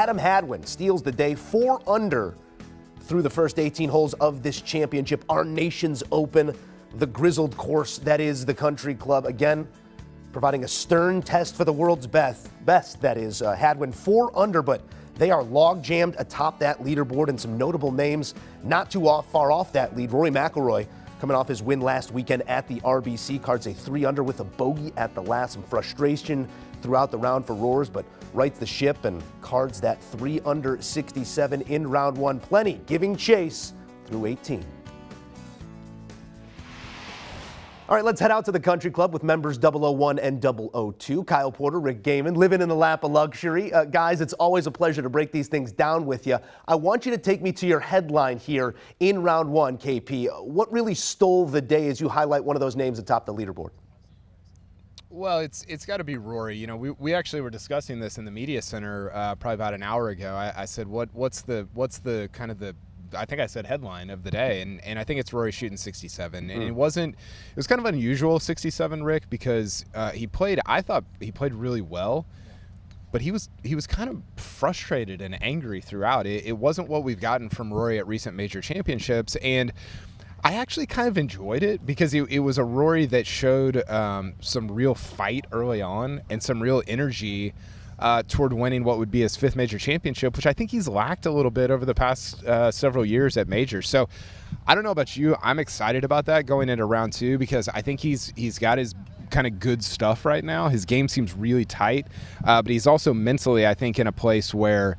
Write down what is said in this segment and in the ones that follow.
Adam Hadwin steals the day, 4 under through the first 18 holes of this championship, our nation's Open, the grizzled course that is the country club. Again, providing a stern test for the world's best that is. Hadwin 4 under, but they are log-jammed atop that leaderboard, and some notable names not too far off that lead. Rory McIlroy, coming off his win last weekend at the RBC, cards a 3 under with a bogey at the last. Some frustration throughout the round for Roars, but rights the ship and cards that 3 under 67 in round 1. Plenty giving chase through 18. All right, let's head out to the country club with members 001 and 002. Kyle Porter, Rick Gehman, living in the lap of luxury. Guys, it's always a pleasure to break these things down with you. I want you to take me to your headline here in round 1, KP. What really stole the day as you highlight one of those names atop the leaderboard? Well, it's got to be Rory. You know, we actually were discussing this in the media center probably about an hour ago. I said, what's the kind of the, I think I said headline of the day, and I think it's Rory shooting 67. And it was kind of unusual 67, Rick, because I thought he played really well, but he was kind of frustrated and angry throughout. It wasn't what we've gotten from Rory at recent major championships, and I actually kind of enjoyed it because it was a Rory that showed some real fight early on and some real energy toward winning what would be his 5th major championship, which I think he's lacked a little bit over the past several years at majors. So I don't know about you. I'm excited about that going into round 2 because I think he's got his kind of good stuff right now. His game seems really tight, but he's also mentally, I think, in a place where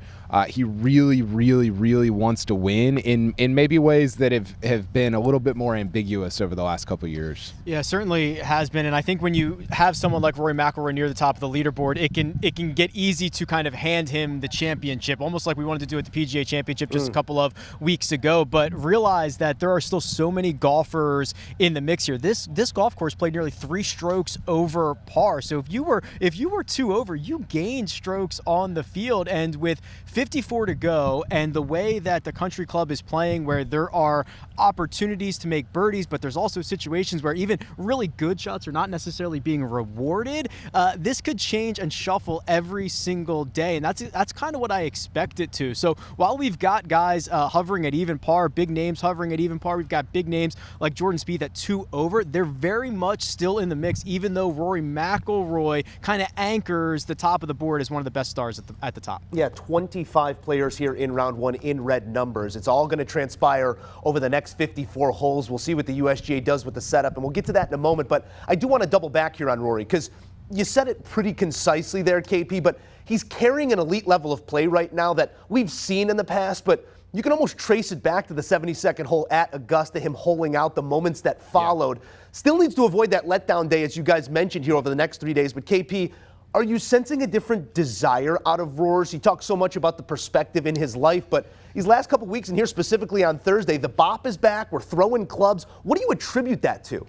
he really, really, really wants to win in maybe ways that have been a little bit more ambiguous over the last couple of years. Yeah, certainly has been. And I think when you have someone like Rory McIlroy near the top of the leaderboard, it can get easy to kind of hand him the championship, almost like we wanted to do at the PGA Championship just a couple of weeks ago. But realize that there are still so many golfers in the mix here. This golf course played nearly 3 strokes over par. So if you were 2 over, you gained strokes on the field. And with 54 to go, and the way that the country club is playing, where there are opportunities to make birdies, but there's also situations where even really good shots are not necessarily being rewarded, this could change and shuffle every single day, and that's kind of what I expect it to. So while we've got guys hovering at even par, big names hovering at even par, we've got big names like Jordan Spieth at 2 over, they're very much still in the mix, even though Rory McIlroy kind of anchors the top of the board as one of the best stars at the top. Yeah, 25 players here in round 1 in red numbers. It's all going to transpire over the next 54 holes. We'll see what the USGA does with the setup, and we'll get to that in a moment. But I do want to double back here on Rory, because you said it pretty concisely there, KP, but he's carrying an elite level of play right now that we've seen in the past, but you can almost trace it back to the 72nd hole at Augusta, him holing out, the moments that followed. Yeah. Still needs to avoid that letdown day, as you guys mentioned here, over the next 3 days. But KP, are you sensing a different desire out of Roars? He talks so much about the perspective in his life, but these last couple weeks, and here specifically on Thursday, the bop is back, we're throwing clubs. What do you attribute that to?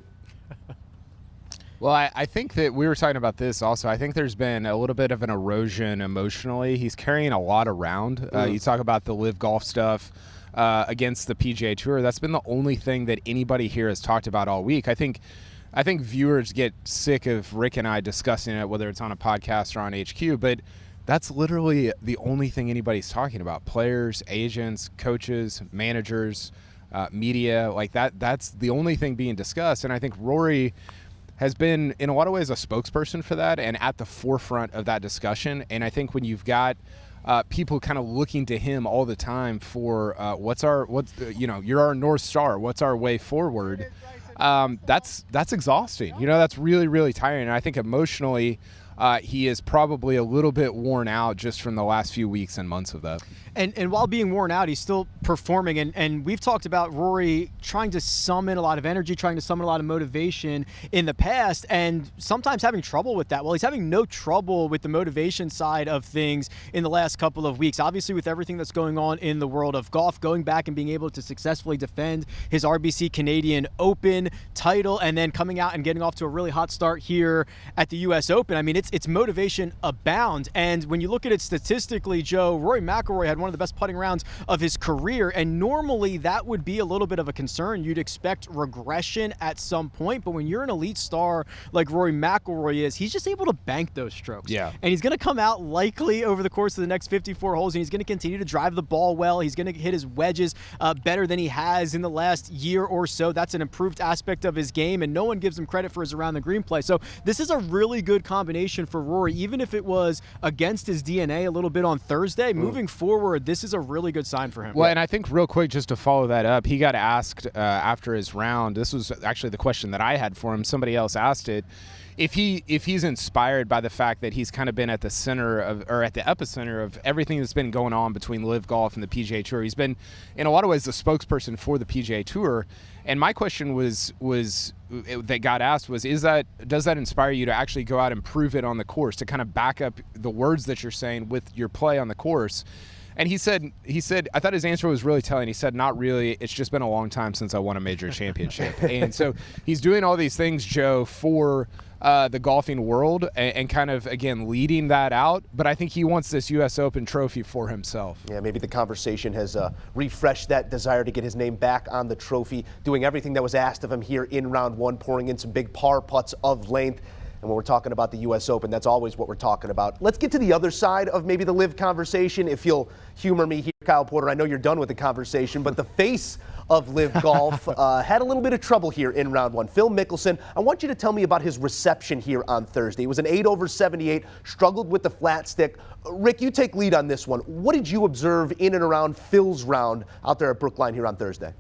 Well, I think that we were talking about this also. I think there's been a little bit of an erosion emotionally. He's carrying a lot around. You talk about the live golf stuff against the PGA Tour. That's been the only thing that anybody here has talked about all week. I think viewers get sick of Rick and I discussing it, whether it's on a podcast or on HQ, but that's literally the only thing anybody's talking about. Players, agents, coaches, managers, media, like that's the only thing being discussed. And I think Rory has been, in a lot of ways, a spokesperson for that and at the forefront of that discussion. And I think when you've got people kind of looking to him all the time for you're our North Star, what's our way forward, that's exhausting. That's really, really tiring. And I think emotionally, he is probably a little bit worn out just from the last few weeks and months of that. And while being worn out, he's still performing. And we've talked about Rory trying to summon a lot of energy, trying to summon a lot of motivation in the past, and sometimes having trouble with that. Well, he's having no trouble with the motivation side of things in the last couple of weeks. Obviously, with everything that's going on in the world of golf, going back and being able to successfully defend his RBC Canadian Open title, and then coming out and getting off to a really hot start here at the U.S. Open. I mean, it's motivation abound. And when you look at it statistically, Joe, Rory McIlroy had one of the best putting rounds of his career, and normally that would be a little bit of a concern. You'd expect regression at some point, but when you're an elite star like Rory McIlroy is, he's just able to bank those strokes. Yeah. And he's going to come out likely over the course of the next 54 holes, and he's going to continue to drive the ball well. He's going to hit his wedges better than he has in the last year or so. That's an improved aspect of his game, and no one gives him credit for his around the green play. So this is a really good combination for Rory, even if it was against his DNA a little bit on Thursday. Moving forward, this is a really good sign for him. Well, and I think real quick, just to follow that up, he got asked after his round, this was actually the question that I had for him, somebody else asked it, if he's inspired by the fact that he's kind of been at the center of, or at the epicenter of everything that's been going on between LIV Golf and the PGA Tour. He's been, in a lot of ways, the spokesperson for the PGA Tour. And my question that got asked was, does that inspire you to actually go out and prove it on the course, to kind of back up the words that you're saying with your play on the course? And he said, I thought his answer was really telling. He said, not really. It's just been a long time since I won a major championship. And so he's doing all these things, Joe, for the golfing world and kind of, again, leading that out. But I think he wants this U.S. Open trophy for himself. Yeah, maybe the conversation has refreshed that desire to get his name back on the trophy, doing everything that was asked of him here in round one, pouring in some big par putts of length. And when we're talking about the U.S. Open, that's always what we're talking about. Let's get to the other side of maybe the LIV conversation, if you'll humor me here, Kyle Porter. I know you're done with the conversation, but the face of LIV Golf had a little bit of trouble here in round one. Phil Mickelson, I want you to tell me about his reception here on Thursday. It was an 8 over 78, struggled with the flat stick. Rick, you take lead on this one. What did you observe in and around Phil's round out there at Brookline here on Thursday?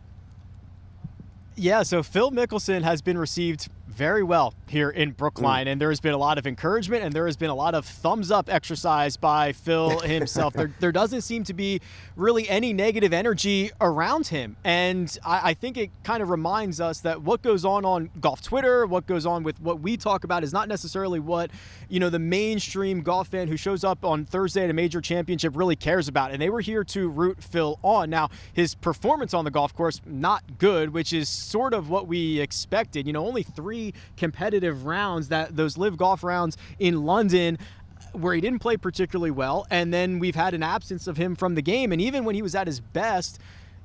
Yeah, so Phil Mickelson has been received very well here in Brookline, and there has been a lot of encouragement, and there has been a lot of thumbs up exercise by Phil himself. There doesn't seem to be really any negative energy around him, and I think it kind of reminds us that what goes on golf Twitter, what goes on with what we talk about is not necessarily what, you know, the mainstream golf fan who shows up on Thursday at a major championship really cares about, and they were here to root Phil on. Now, his performance on the golf course, not good, which is sort of what we expected. You know, only 3 competitive rounds, those LIV Golf rounds in London, where he didn't play particularly well, and then we've had an absence of him from the game. And even when he was at his best,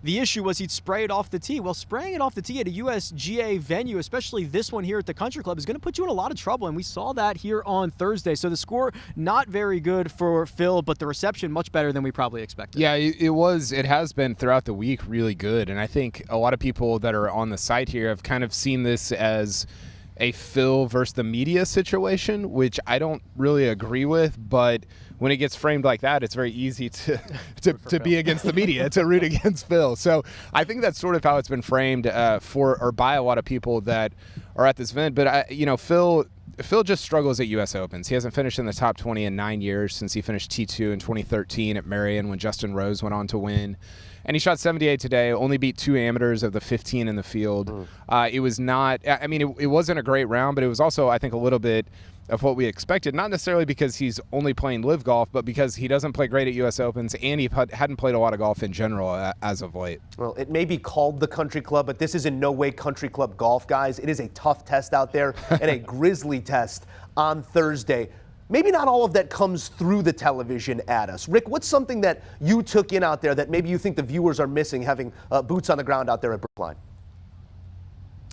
the issue was he'd spray it off the tee. Well, spraying it off the tee at a USGA venue, especially this one here at the Country Club, is going to put you in a lot of trouble, and we saw that here on Thursday. So the score, not very good for Phil, but the reception much better than we probably expected. Yeah, it has been throughout the week really good, and I think a lot of people that are on the site here have kind of seen this as a Phil versus the media situation, which I don't really agree with, but when it gets framed like that, it's very easy to be against the media, to root against Phil. So I think that's sort of how it's been framed by a lot of people that are at this event. But Phil just struggles at U.S. Opens. He hasn't finished in the top 20 in 9 years since he finished T2 in 2013 at Marion when Justin Rose went on to win. And he shot 78 today, only beat 2 amateurs of the 15 in the field. It was not, I mean, it wasn't a great round, but it was also, I think, a little bit of what we expected, not necessarily because he's only playing LIV Golf, but because he doesn't play great at U.S. Opens, and he hadn't played a lot of golf in general as of late. Well, it may be called the Country Club, but this is in no way Country Club golf, guys. It is a tough test out there and a grisly test on Thursday. Maybe not all of that comes through the television at us. Rick, what's something that you took in out there that maybe you think the viewers are missing, having boots on the ground out there at Brookline?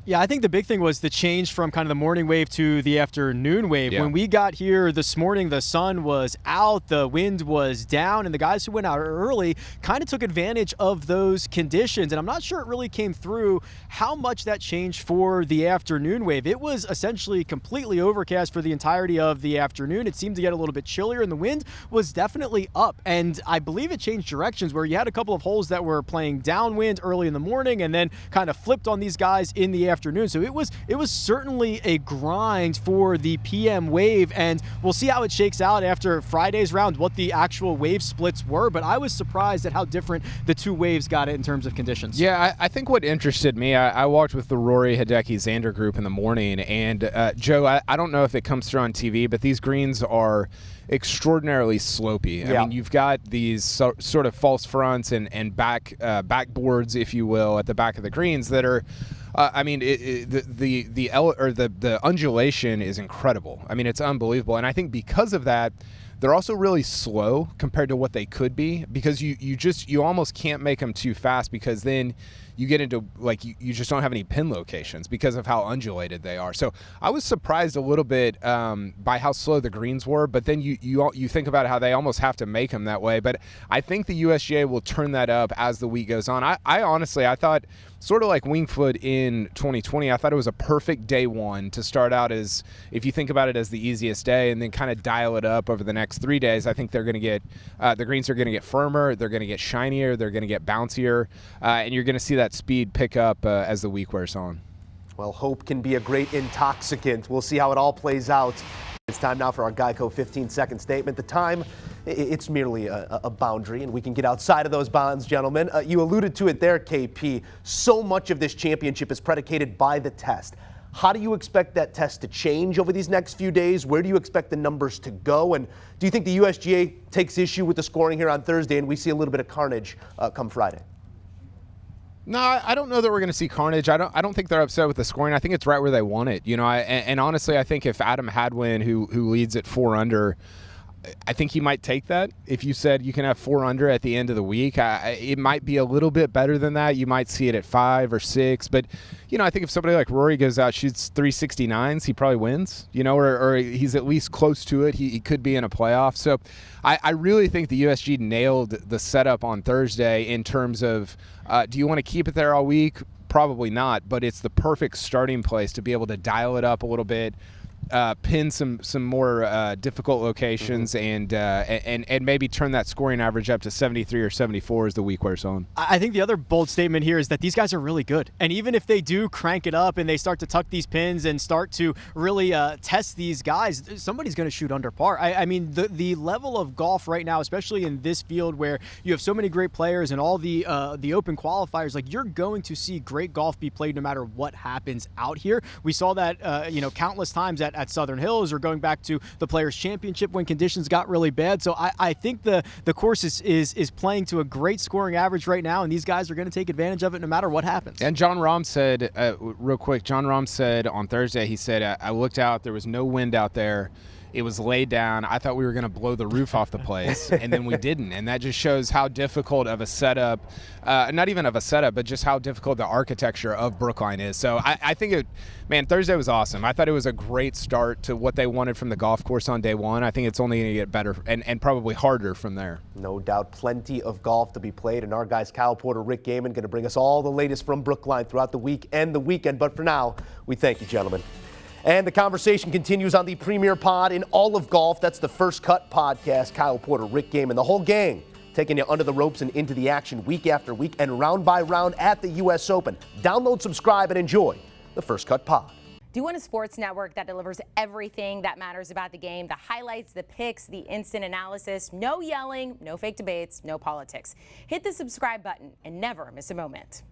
Yeah, I think the big thing was the change from kind of the morning wave to the afternoon wave. Yeah. When we got here this morning, the sun was out, the wind was down, and the guys who went out early kind of took advantage of those conditions. And I'm not sure it really came through how much that changed for the afternoon wave. It was essentially completely overcast for the entirety of the afternoon. It seemed to get a little bit chillier, and the wind was definitely up. And I believe it changed directions where you had a couple of holes that were playing downwind early in the morning and then kind of flipped on these guys in the afternoon. So it was certainly a grind for the PM wave, and we'll see how it shakes out after Friday's round, what the actual wave splits were. But I was surprised at how different the two waves got it in terms of conditions. Yeah, I think what interested me, I walked with the Rory, Hideki, Xander group in the morning, and Joe, I don't know if it comes through on TV, but these greens are extraordinarily slopey. Yeah. I mean, you've got these sort of false fronts and backboards, if you will, at the back of the greens that are I mean, the undulation is incredible. I mean, it's unbelievable, and I think because of that, they're also really slow compared to what they could be, because you almost can't make them too fast, because then you get into like you just don't have any pin locations because of how undulated they are. So I was surprised a little bit by how slow the greens were, but then you think about how they almost have to make them that way. But I think the USGA will turn that up as the week goes on. I honestly thought, sort of like Winged Foot in 2020, I thought it was a perfect day one to start out as, if you think about it, as the easiest day, and then kind of dial it up over the next 3 days. I think they're going to get the greens are going to get firmer, they're going to get shinier, they're going to get bouncier, and you're going to see that speed pick up as the week wears on. Well, hope can be a great intoxicant. We'll see how it all plays out. It's time now for our Geico 15-second statement. The time, it's merely a boundary, and we can get outside of those bounds, gentlemen. You alluded to it there, KP. So much of this championship is predicated by the test. How do you expect that test to change over these next few days? Where do you expect the numbers to go? And do you think the USGA takes issue with the scoring here on Thursday and we see a little bit of carnage come Friday? No, I don't know that we're going to see carnage. I don't think they're upset with the scoring. I think it's right where they want it. You know, and honestly, I think if Adam Hadwin, who leads at 4 under, I think he might take that. If you said you can have 4 under at the end of the week, it might be a little bit better than that. You might see it at 5 or 6. But, you know, I think if somebody like Rory goes out, shoots 369s, he probably wins, you know, or he's at least close to it. He could be in a playoff. So I really think the USG nailed the setup on Thursday in terms of, do you want to keep it there all week? Probably not, but it's the perfect starting place to be able to dial it up a little bit, pin some more difficult locations, and maybe turn that scoring average up to 73 or 74 as the week wears on. I think the other bold statement here is that these guys are really good. And even if they do crank it up and they start to tuck these pins and start to really test these guys, somebody's going to shoot under par. I mean, the level of golf right now, especially in this field where you have so many great players and all the open qualifiers, like, you're going to see great golf be played no matter what happens out here. We saw that, countless times at Southern Hills, or going back to the Players' Championship when conditions got really bad. So I think the course is playing to a great scoring average right now, and these guys are going to take advantage of it no matter what happens. And John Rahm said, real quick, John Rahm said on Thursday, he said, I looked out, there was no wind out there. It was laid down. I thought we were going to blow the roof off the place, and then we didn't. And that just shows how difficult of a setup, not even of a setup, but just how difficult the architecture of Brookline is. So I think Thursday was awesome. I thought it was a great start to what they wanted from the golf course on day one. I think it's only going to get better and probably harder from there. No doubt, plenty of golf to be played, and our guys Kyle Porter, Rick Gehman, going to bring us all the latest from Brookline throughout the week and the weekend. But for now, we thank you, gentlemen. And the conversation continues on the premier pod in all of golf. That's the First Cut Podcast. Kyle Porter, Rick Gehman, the whole gang taking you under the ropes and into the action week after week and round by round at the U.S. Open. Download, subscribe, and enjoy the First Cut Pod. Do you want a sports network that delivers everything that matters about the game? The highlights, the picks, the instant analysis, no yelling, no fake debates, no politics. Hit the subscribe button and never miss a moment.